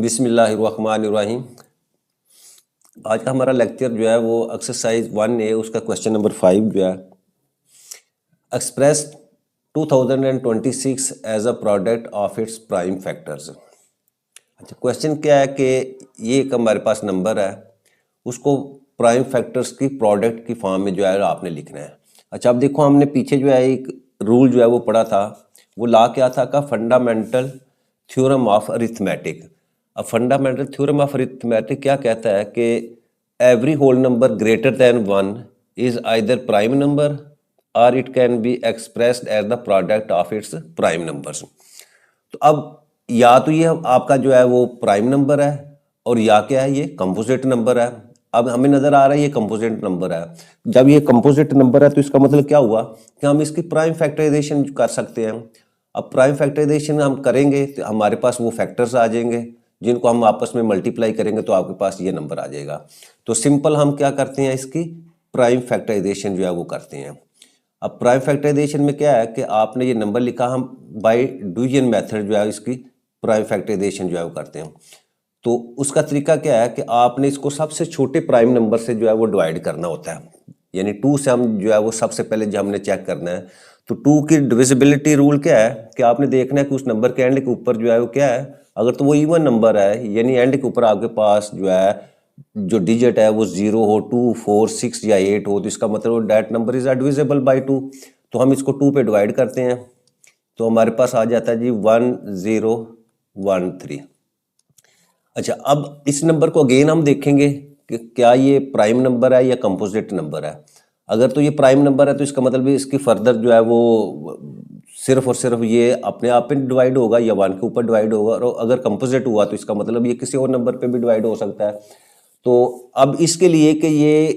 बिस्मिल्लाहिर्रहमानिर्रहीम। आज का हमारा लेक्चर जो है वो एक्सरसाइज 1A उसका क्वेश्चन नंबर 5 जो है express 2026 as a product of its prime factors. अच्छा, क्वेश्चन क्या है कि ये एक हमारे पास नंबर है, उसको प्राइम फैक्टर्स की प्रोडक्ट की फॉर्म में जो है आपने लिखना है। अच्छा, अब देखो हमने पीछे जो है एक रूल जो है वो पढ़ा था, वो ला क्या था का फंडामेंटल थ्योरम ऑफ अरिथमेटिक। अब फंडामेंटल थ्योरम ऑफ अरिथमेटिक क्या कहता है कि every whole number greater than 1 is either prime number और it can be expressed as the product of its prime numbers. तो अब या तो ये आपका जो है वो प्राइम नंबर है और या क्या है ये कंपोजिट नंबर है। अब हमें नजर आ रहा है ये कंपोजिट नंबर है। जब ये कंपोजिट नंबर है तो इसका मतलब क्या हुआ कि हम इसकी प्राइम फैक्टराइजेशन कर सकते हैं। अब प्राइम फैक्टराइजेशन हम करेंगे तो हमारे पास वो फैक्टर्स आ जाएंगे जिनको हम आपस में मल्टीप्लाई करेंगे तो आपके पास ये नंबर आ जाएगा। तो सिंपल हम क्या करते हैं, इसकी प्राइम फैक्टराइजेशन जो है वो करते हैं। अब प्राइम फैक्टराइजेशन में क्या है कि आपने ये नंबर लिखा, हम बाय डिवीजन मेथड जो है इसकी प्राइम फैक्टराइजेशन जो है वो करते हैं। तो उसका तरीका क्या है कि आपने इसको सबसे छोटे प्राइम नंबर से जो है वो डिवाइड करना होता है, यानी 2 से हम जो है वो सबसे पहले जो हमने चेक करना है। तो 2 की डिविजिबिलिटी रूल क्या है कि आपने देखना है कि उस नंबर के एंड के ऊपर जो है वो क्या है, अगर तो वो इवन नंबर है यानी एंड के ऊपर आपके पास जो है जो डिजिट है वो 0 हो, 2, 4, 6 या 8 हो, तो इसका मतलब that number is divisible by 2। तो हम इसको 2 पे डिवाइड करते हैं तो हमारे पास आ जाता है जी 1013। अच्छा, अब इस नंबर को अगेन हम देखेंगे कि क्या ये प्राइम नंबर है या कंपोजिट नंबर है। अगर तो ये प्राइम नंबर है तो इसका मतलब भी इसकी फर्दर जो है वो सिर्फ और सिर्फ ये अपने आप पे डिवाइड होगा या 1 के ऊपर डिवाइड होगा, और अगर कंपोजिट हुआ तो इसका मतलब ये किसी और नंबर पे भी डिवाइड हो सकता है। तो अब इसके लिए कि ये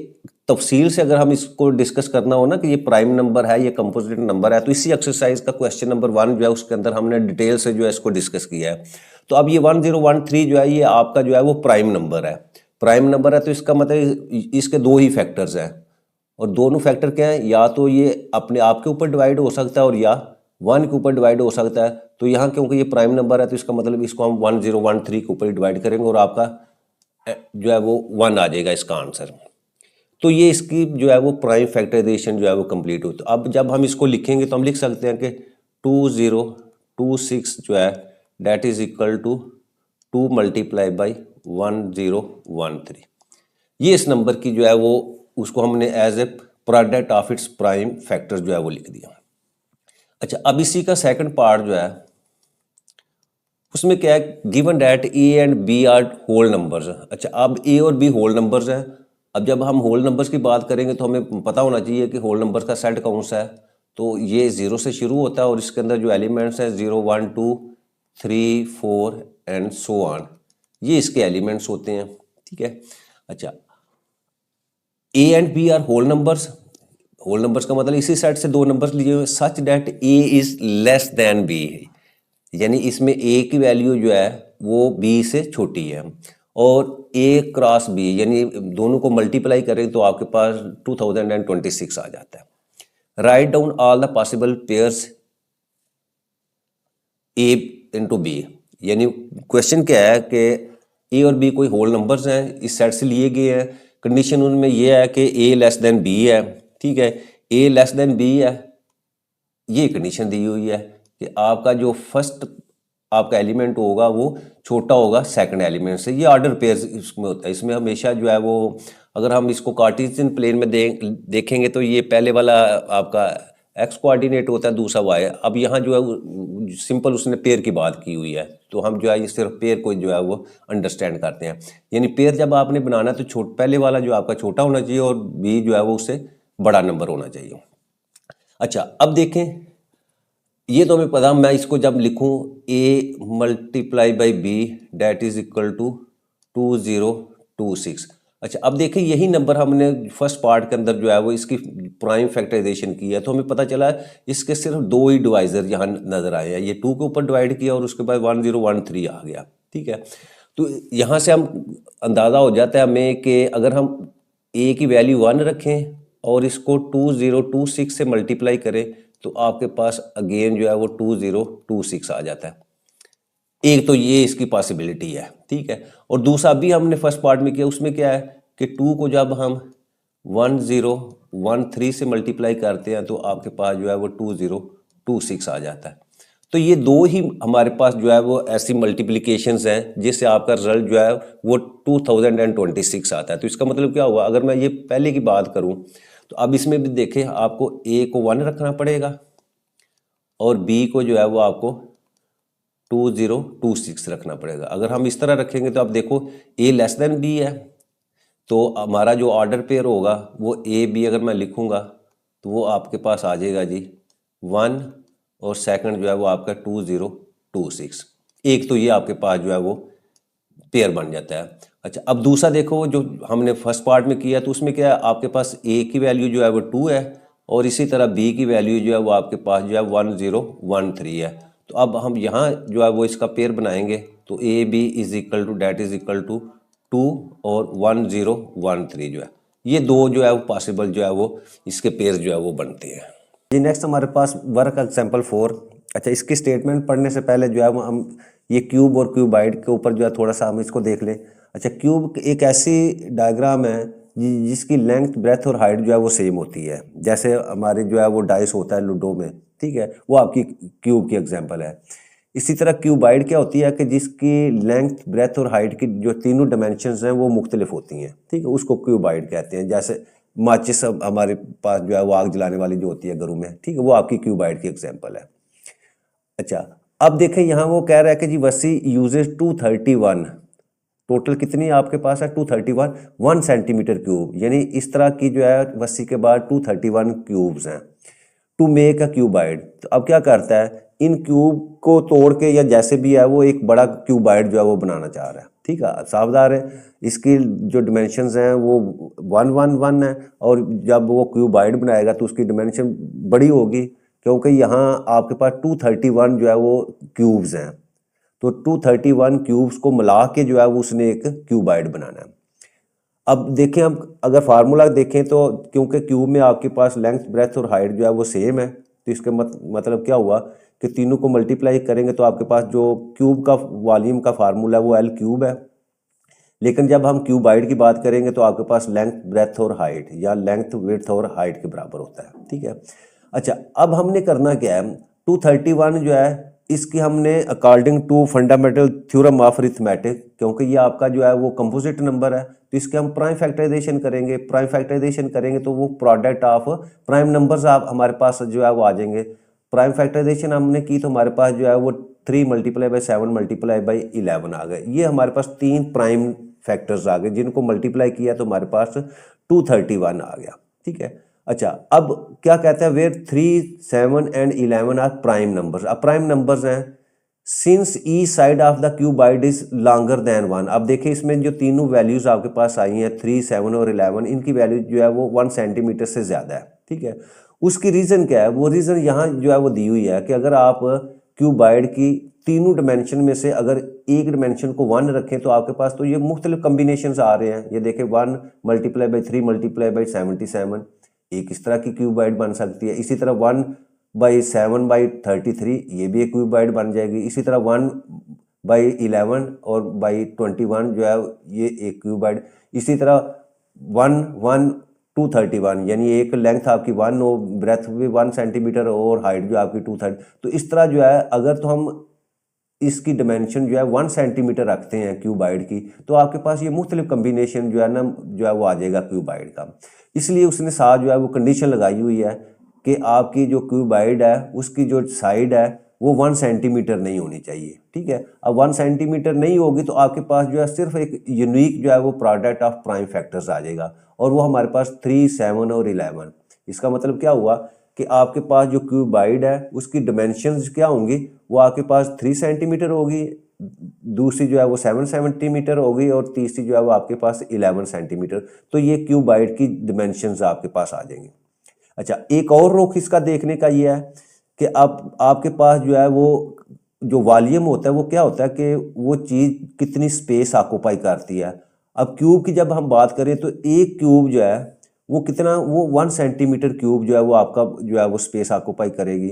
तफसील से अगर हम इसको डिस्कस करना हो ना कि ये प्राइम नंबर है या कंपोजिट नंबर है, तो इसी एक्सरसाइज का क्वेश्चन नंबर 1 जो है उसके अंदर हमने डिटेल से जो है इसको डिस्कस किया है। तो अब ये 1013 जो है ये आपका जो है वो प्राइम नंबर है। प्राइम नंबर है तो इसका मतलब इसके 2 ही फैक्टर्स हैं, और दोनों फैक्टर क्या है, या तो ये अपने आप के ऊपर डिवाइड हो सकता है और या 1 के ऊपर डिवाइड हो सकता है। तो यहाँ क्योंकि ये प्राइम नंबर है तो इसका मतलब इसको हम 1013 के ऊपर डिवाइड करेंगे और आपका जो है वो 1 आ जाएगा इसका आंसर। तो ये इसकी जो है वो प्राइम फैक्टराइजेशन जो है वो कंप्लीट हो। तो अब जब हम इसको लिखेंगे तो हम लिख सकते हैं कि 2026 जो है that is equal to 2 multiply by 1013। ये इस नंबर की जो है वो उसको हमने as a product of its prime factor जो है वो लिख दिया। अच्छा, अब इसी का सेकंड पार्ट जो है उसमें क्या है, given that a and b are whole numbers. अच्छा, अब ए और बी होल नंबर्स हैं। अब जब हम होल नंबर्स की बात करेंगे तो हमें पता होना चाहिए कि होल नंबर्स का सेट कौन सा है। तो ये 0 से शुरू होता है और इसके अंदर जो एलिमेंट्स हैं 0, 1, 2, 3, 4 एंड सो ऑन, ये इसके एलिमेंट्स होते हैं। ठीक है। अच्छा, a and b are whole numbers. Whole numbers का मतलब इसी सेट से 2 नंबर्स लिए हुए, such that a is less than b, यानी इसमें ए की वैल्यू जो है वो बी से छोटी है, और ए क्रॉस बी यानी दोनों को मल्टीप्लाई करें तो आपके पास 2026 आ जाता है। Write down all the possible pairs a into b, यानी क्वेश्चन क्या है कि ए और बी कोई होल नंबर्स हैं, इस सेट से लिए गए हैं। कंडीशन उनमें यह है कि ए लेस देन बी है। ठीक है, ए लेस देन बी है, ये कंडीशन दी हुई है कि आपका जो फर्स्ट आपका एलिमेंट होगा वो छोटा होगा सेकंड एलिमेंट से। ये ऑर्डर पेयर इसमें होता है। इसमें हमेशा जो है वो अगर हम इसको कार्टेशियन प्लेन में देखेंगे तो ये पहले वाला आपका एक्स कोऑर्डिनेट होता है, दूसरा वाई। अब यहाँ जो है सिंपल उसने पेयर की बात की हुई है, तो हम जो है ये सिर्फ पेयर को जो है वो अंडरस्टैंड करते हैं। यानी पेयर जब आपने बनाना है तो पहले वाला जो आपका छोटा होना चाहिए और बी जो है वो उससे बड़ा नंबर होना चाहिए। अच्छा, अब देखें, ये तो हमें पता, मैं इसको जब लिखूं a multiply by b that is equal to 2026। अच्छा, अब देखें यही नंबर हमने फर्स्ट पार्ट के अंदर जो है वो इसकी प्राइम फैक्टराइजेशन की है, तो हमें पता चला इसके सिर्फ 2 ही डिवाइजर यहाँ नजर आए हैं। ये 2 के ऊपर डिवाइड किया और उसके बाद 1013 आ गया। ठीक है, तो यहाँ से हम अंदाज़ा हो जाता है हमें कि अगर हम a की वैल्यू 1 रखें और इसको 2026 से मल्टीप्लाई करें तो आपके पास अगेन जो है वो 2026 आ जाता है। एक तो ये इसकी पॉसिबिलिटी है, ठीक है। और दूसरा भी हमने फर्स्ट पार्ट में किया, उसमें क्या है कि 2 को जब हम 1013 से मल्टीप्लाई करते हैं तो आपके पास जो है वो 2026 आ जाता है। तो ये दो ही हमारे पास जो है वो ऐसी मल्टीप्लिकेशंस हैं जिससे आपका रिजल्ट जो है वो 2026 आता है। तो इसका मतलब क्या हुआ, अगर मैं ये पहले की बात करूं तो अब इसमें भी देखें, आपको ए को 1 रखना पड़ेगा और बी को जो है वो आपको 2026 रखना पड़ेगा। अगर हम इस तरह रखेंगे तो आप देखो ए लेस देन बी है, तो हमारा जो ऑर्डर पेयर होगा वो ए बी अगर मैं लिखूंगा तो वो आपके पास आ जाएगा जी 1 और सेकंड जो है वो आपका 2026। एक तो ये आपके पास जो है वो पेयर बन जाता है। अच्छा, अब दूसरा देखो जो हमने फर्स्ट पार्ट में किया तो उसमें क्या है, आपके पास ए की वैल्यू जो है वो 2 है और इसी तरह बी की वैल्यू जो है वो आपके पास जो है 1013 है। तो अब हम यहाँ जो है वो इसका पेयर बनाएंगे तो a b is equal to that is equal to 2 और 1013 जो है, ये दो जो है वो पॉसिबल जो है वो इसके पेयर जो है वो बनते हैं जी। नेक्स्ट हमारे पास वर्क एग्जाम्पल 4। अच्छा, इसकी स्टेटमेंट पढ़ने से पहले जो है वो हम ये क्यूब और क्यूबाइड के ऊपर जो है थोड़ा सा हम इसको देख लें। अच्छा, क्यूब एक ऐसी डायग्राम है जिसकी लेंथ ब्रेथ और हाइट जो है वो सेम होती है, जैसे हमारे जो है वो डाइस होता है लूडो में, ठीक है, वो आपकी क्यूब की एग्जांपल है। इसी तरह क्यूबाइड क्या होती है कि जिसकी लेंथ ब्रेथ और हाइट की जो तीनों डायमेंशंस हैं वो मुख्तलिफ होती हैं, ठीक है, उसको क्यूबाइड कहते हैं। जैसे माचिस हमारे पास जो है वो आग जलाने वाली जो होती है घरों में, ठीक है, वो आपकी क्यूबाइड की एग्जांपल है। अच्छा, अब देखें यहाँ वो कह रहा है कि जी वसी यूजेस 231, टोटल कितनी आपके पास है 231 1 सेंटीमीटर क्यूब, यानी इस तरह की जो है वसी के बाद 231 क्यूब्स हैं टू मेक अ क्यूबाइड। तो अब क्या करता है, इन क्यूब को तोड़ के या जैसे भी है वो एक बड़ा क्यूबाइड जो है वो बनाना चाह रहा है, ठीक है, सावधान है। इसकी जो डिमेंशंस हैं वो 111 है और जब वो क्यूबाइड बनाएगा तो उसकी डिमेंशन बड़ी होगी क्योंकि यहाँ आपके पास 231 जो है वो क्यूब्स हैं। तो 231 क्यूब्स को मिला के जो है वो उसने एक क्यूबाइड बनाना है। अब देखें, हम अगर फार्मूला देखें तो क्योंकि क्यूब में आपके पास लेंथ ब्रेथ और हाइट जो है वो सेम है, तो इसका मतलब क्या हुआ कि तीनों को मल्टीप्लाई करेंगे तो आपके पास जो क्यूब का वॉल्यूम का फार्मूला है वो एल क्यूब है। लेकिन जब हम क्यूबाइड की बात करेंगे तो आपके पास लेंथ ब्रेथ और हाइट या लेंथ विड्थ और हाइट के बराबर होता है, ठीक है। अच्छा, अब हमने करना क्या है, 231 जो है इसकी हमने according to fundamental theorem of arithmetic, क्योंकि ये आपका जो है वो कंपोजिट नंबर है तो इसके हम प्राइम फैक्टराइजेशन करेंगे। प्राइम फैक्टराइजेशन करेंगे तो वो प्रोडक्ट ऑफ प्राइम नंबर्स आप हमारे पास जो है वो आ जाएंगे। प्राइम फैक्टराइजेशन हमने की तो हमारे पास जो है वो 3 मल्टीप्लाई बाई 7 मल्टीप्लाई बाई 11 आ गए। ये हमारे पास 3 प्राइम फैक्टर्स आ गए जिनको मल्टीप्लाई किया तो हमारे पास 231 आ गया, ठीक है। अच्छा, अब क्या कहता है, where 3, 7 and 11 are prime numbers. अब प्राइम नंबर्स हैं since each side of the cuboid is longer than 1। अब देखिए इसमें जो तीनों वैल्यूज आपके पास आई हैं 3, 7 और 11, इनकी वैल्यू जो है वो 1 सेंटीमीटर से ज़्यादा है, ठीक है। उसकी रीज़न क्या है, वो रीज़न यहाँ जो है वो दी हुई है कि अगर आप क्यूबाइड की तीनों डिमेंशन में से अगर एक डिमेंशन को 1 रखें तो आपके पास तो ये मुख्तलिफ कम्बिनेशन आ रहे हैं। ये देखें 1 मल्टीप्लाई बाई 3 मल्टीप्लाई बाई 77, एक इस तरह की क्यूबाइड बन सकती है। इसी तरह 1 बाई 7 बाई 33, ये भी एक क्यूबाइड बन जाएगी। इसी तरह 1 बाई 11 और बाई 21 जो है ये एक क्यूबाइड। इसी तरह 1 1 231, यानी एक लेंथ आपकी 1 और ब्रेथ भी 1 सेंटीमीटर और हाइट जो आपकी 230। तो इस तरह जो है अगर तो हम इसकी डिमेंशन जो है 1 सेंटीमीटर रखते हैं क्यूबाइड की तो आपके पास ये मुख्तलिफ कम्बिनेशन जो है ना जो है वो आ जाएगा क्यूबाइड का। इसलिए उसने साथ जो है वो कंडीशन लगाई हुई है कि आपकी जो क्यूबाइड है उसकी जो साइड है वो 1 सेंटीमीटर नहीं होनी चाहिए, ठीक है। अब 1 सेंटीमीटर नहीं होगी तो आपके पास जो है सिर्फ एक यूनिक जो है वो प्रोडक्ट ऑफ प्राइम फैक्टर्स आ जाएगा और वो हमारे पास 3, 7 और 11। इसका मतलब क्या हुआ कि आपके पास जो क्यूबाइड है उसकी डिमेंशंस क्या होंगी, वो आपके पास 3 सेंटीमीटर होगी, दूसरी जो है वो 7 सेंटीमीटर होगी और तीसरी जो है वो आपके पास 11 सेंटीमीटर। तो ये क्यूबाइड की डिमेंशंस आपके पास आ जाएंगे। अच्छा, एक और रुख इसका देखने का ये है कि अब आपके पास जो है वो जो वॉल्यूम होता है वो क्या होता है कि वो चीज़ कितनी स्पेस ऑक्यूपाई करती है। अब क्यूब की जब हम बात करें तो एक क्यूब जो है वो कितना, वो 1 सेंटीमीटर क्यूब जो है वो आपका जो है वो स्पेस ऑक्यूपाई करेगी।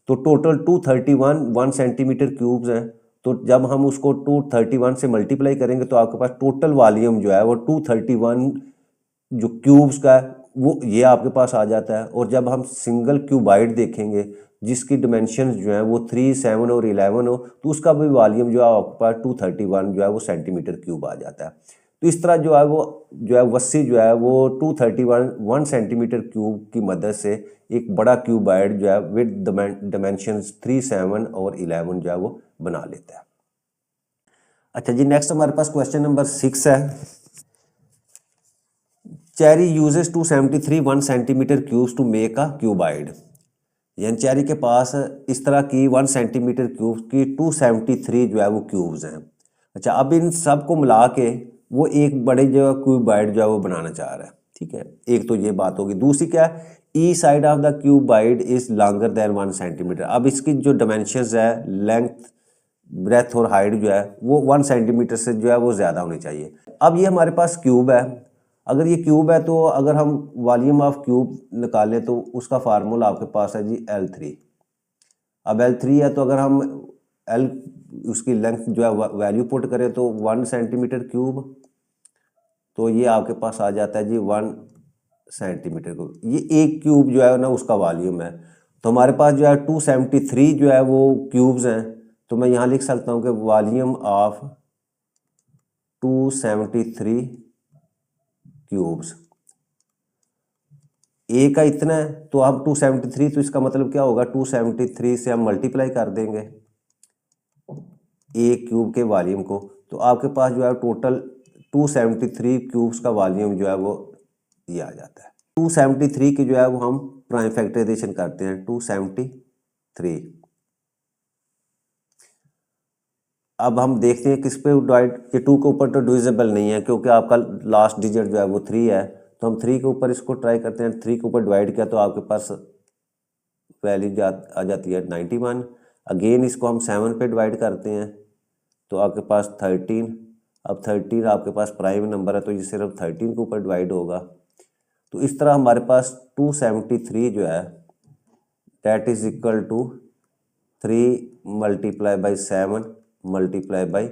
तो टोटल 231 1 सेंटीमीटर क्यूब्स हैं तो जब हम उसको 231 से मल्टीप्लाई करेंगे तो आपके पास टोटल वॉल्यूम जो है वो 231 जो क्यूब्स का वो ये आपके पास आ जाता है। और जब हम सिंगल क्यूबाइड देखेंगे जिसकी डिमेंशन जो है वो 3, 7 और 11 हो तो उसका भी वॉल्यूम जो है आपके पास 231 जो है वो सेंटीमीटर क्यूब आ जाता है। तो इस तरह जो है वस्सी जो है वो 231 सेंटीमीटर क्यूब की मदद से एक बड़ा क्यूबाइड जो है विद डिमेंशन 3, 7 और 11 जो है वो बना लेता है। अच्छा जी, नेक्स्ट हमारे पास क्वेश्चन नंबर 6 है। Cherry uses 273 1 centimetre cubes to make a cuboid. यानी चेरी के पास इस तरह की 1 सेंटीमीटर क्यूब की 273 जो है वो क्यूब्स हैं। अच्छा, अब इन सब को मिला के वो एक बड़े जो क्यूबाइड जो है वो बनाना चाह रहा है। ठीक है, एक तो ये बात होगी। दूसरी क्या है, each side of the cuboid is longer than 1 centimetre. अब इसकी जो डायमेंशंस है, लेंथ, ब्रेथ और हाइट जो है वो 1 सेंटीमीटर से जो है वो ज़्यादा होनी चाहिए। अब ये हमारे पास क्यूब है। अगर ये क्यूब है तो अगर हम वॉल्यूम ऑफ क्यूब निकालें तो उसका फार्मूला आपके पास है जी L3। अब L3 है तो अगर हम L उसकी लेंथ जो है वैल्यू पुट करें तो 1 सेंटीमीटर क्यूब, तो ये आपके पास आ जाता है जी 1 सेंटीमीटर क्यूब। ये एक क्यूब जो है ना उसका वॉल्यूम है। तो हमारे पास जो है 273 जो है वो क्यूब्स हैं। तो मैं यहाँ लिख सकता हूँ कि वॉल्यूम ऑफ 273 क्यूब्स, ए का इतना है तो अब 273, तो इसका मतलब क्या होगा, 273 से हम मल्टीप्लाई कर देंगे ए क्यूब के वॉल्यूम को। तो आपके पास जो है टोटल 273 क्यूब्स का वॉल्यूम जो है वो ये आ जाता है। 273 की जो है वो हम प्राइम फैक्टराइजेशन करते हैं 273। अब हम देखते हैं किस पे डिवाइड, के 2 के ऊपर तो डिविजिबल नहीं है क्योंकि आपका लास्ट डिजिट जो है वो 3 है। तो हम 3 के ऊपर इसको ट्राई करते हैं। 3 के ऊपर डिवाइड किया तो आपके पास वैल्यू आ जाती है 91। अगेन इसको हम 7 पे डिवाइड करते हैं तो आपके पास 13। अब 13 आपके पास प्राइम नंबर है तो ये सिर्फ 13 के ऊपर डिवाइड होगा। तो इस तरह हमारे पास 273 जो है that is equal to 3 multiply by 7 multiply by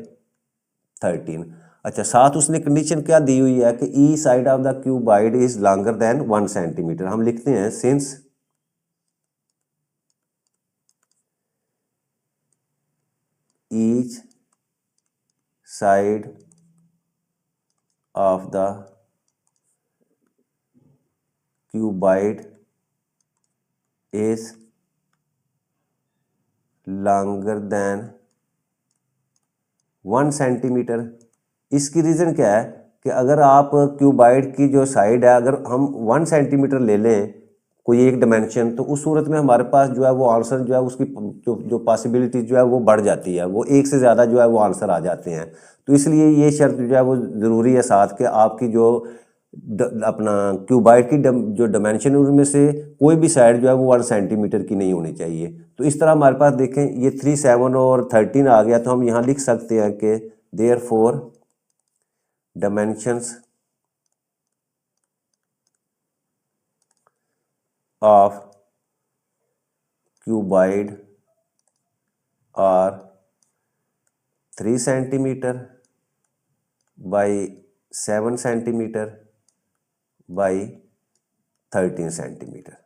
13। अच्छा, साथ उसने कंडीशन क्या दी हुई है कि each side of the cuboid is longer than 1 centimetre. हम लिखते हैं since each side of the cuboid is longer than 1 centimetre. इसकी रीज़न क्या है कि अगर आप क्यूबाइड की जो साइड है अगर हम 1 सेंटीमीटर ले लें कोई एक डिमेंशन, तो उस सूरत में हमारे पास जो है वो आंसर जो है उसकी जो पॉसिबिलिटी जो है वो बढ़ जाती है, वो एक से ज़्यादा जो है वो आंसर आ जाते हैं। तो इसलिए ये शर्त जो है वो ज़रूरी है साथ कि आपकी जो अपना क्यूबाइड की जो डिमेंशन उनमें से कोई भी साइड जो है वो 1 सेंटीमीटर की नहीं होनी चाहिए। तो इस तरह हमारे पास देखें ये 3, 7 और 13 आ गया तो हम यहाँ लिख सकते हैं कि therefore dimensions of cuboid are 3 centimeter by 7 centimeter by 13 centimeter।